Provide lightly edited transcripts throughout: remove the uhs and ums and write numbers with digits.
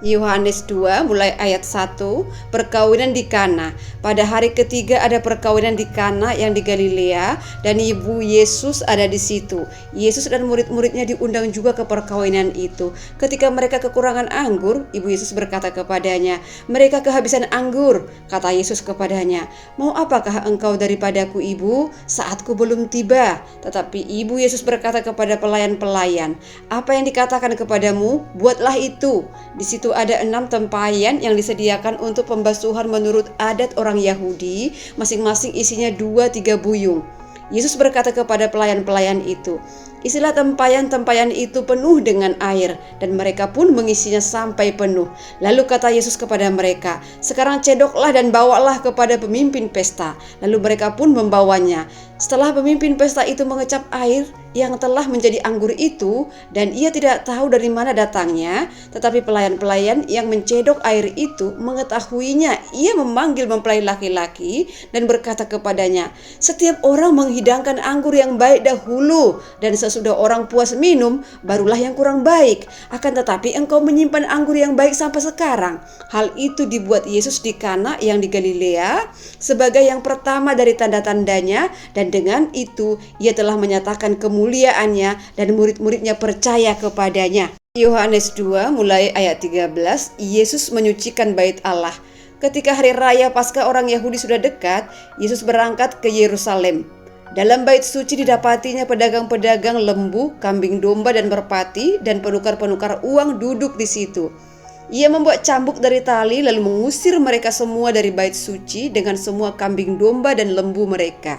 Yohanes 2 mulai ayat 1, perkawinan di Kana. Pada hari ketiga ada perkawinan di Kana yang di Galilea, dan ibu Yesus ada di situ. Yesus dan murid-muridnya diundang juga ke perkawinan itu. Ketika mereka kekurangan anggur, ibu Yesus berkata kepadanya, "Mereka kehabisan anggur." Kata Yesus kepadanya, "Mau apakah engkau daripadaku, ibu? Saatku belum tiba." Tetapi ibu Yesus berkata kepada pelayan-pelayan, "Apa yang dikatakan kepadamu, buatlah itu." Di situ ada 6 tempayan yang disediakan untuk pembasuhan menurut adat orang Yahudi, masing-masing isinya 2-3 buyung. Yesus berkata kepada pelayan-pelayan itu, "Isilah tempayan-tempayan itu penuh dengan air," dan mereka pun mengisinya sampai penuh. Lalu kata Yesus kepada mereka, "Sekarang cedoklah dan bawalah kepada pemimpin pesta." Lalu mereka pun membawanya. Setelah pemimpin pesta itu mengecap air yang telah menjadi anggur itu, dan ia tidak tahu dari mana datangnya, tetapi pelayan-pelayan yang mencedok air itu mengetahuinya, ia memanggil mempelai laki-laki dan berkata kepadanya, "Setiap orang menghidangkan anggur yang baik dahulu, dan sesudah orang puas minum, barulah yang kurang baik. Akan tetapi engkau menyimpan anggur yang baik sampai sekarang." Hal itu dibuat Yesus di Kana yang di Galilea sebagai yang pertama dari tanda-tandanya, dan dengan itu ia telah menyatakan kemuliaannya, dan murid-muridnya percaya kepadanya. Yohanes 2 mulai ayat 13, Yesus menyucikan bait Allah. Ketika hari raya Paskah orang Yahudi sudah dekat, Yesus berangkat ke Yerusalem. Dalam bait suci didapatinya pedagang-pedagang lembu, kambing domba dan merpati, dan penukar-penukar uang duduk di situ. Ia membuat cambuk dari tali lalu mengusir mereka semua dari bait suci dengan semua kambing domba dan lembu mereka.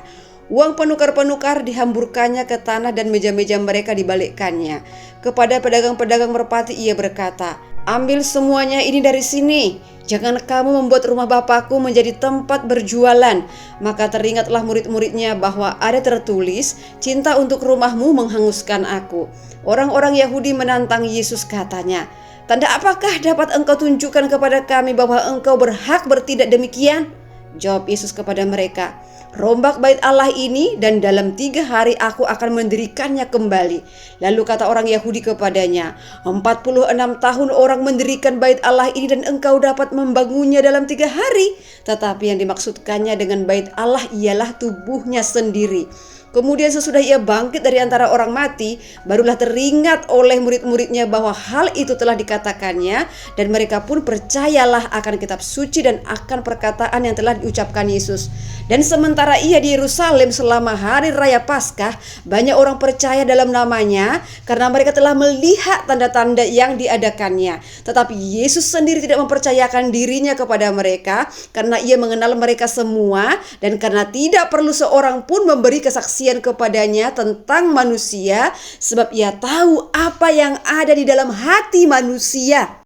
Uang penukar-penukar dihamburkannya ke tanah dan meja-meja mereka dibalikkannya. Kepada pedagang-pedagang merpati ia berkata, "Ambil semuanya ini dari sini. Jangan kamu membuat rumah Bapakku menjadi tempat berjualan." Maka teringatlah murid-muridnya bahwa ada tertulis, "Cinta untuk rumahmu menghanguskan aku." Orang-orang Yahudi menantang Yesus, katanya, "Tanda apakah dapat engkau tunjukkan kepada kami bahwa engkau berhak bertindak demikian?" Jawab Yesus kepada mereka, "Rombak bait Allah ini, dan dalam 3 hari aku akan mendirikannya kembali." Lalu kata orang Yahudi kepadanya, 46 tahun orang mendirikan bait Allah ini, dan engkau dapat membangunnya dalam 3 hari. Tetapi yang dimaksudkannya dengan bait Allah ialah tubuhnya sendiri. Kemudian sesudah ia bangkit dari antara orang mati, barulah teringat oleh murid-muridnya bahwa hal itu telah dikatakannya, dan mereka pun percayalah akan kitab suci dan akan perkataan yang telah diucapkan Yesus. Dan sementara ia di Yerusalem selama hari raya Paskah, banyak orang percaya dalam namanya karena mereka telah melihat tanda-tanda yang diadakannya. Tetapi Yesus sendiri tidak mempercayakan dirinya kepada mereka karena ia mengenal mereka semua, dan karena tidak perlu seorang pun memberi kesaksian kepadanya tentang manusia, sebab ia tahu apa yang ada di dalam hati manusia.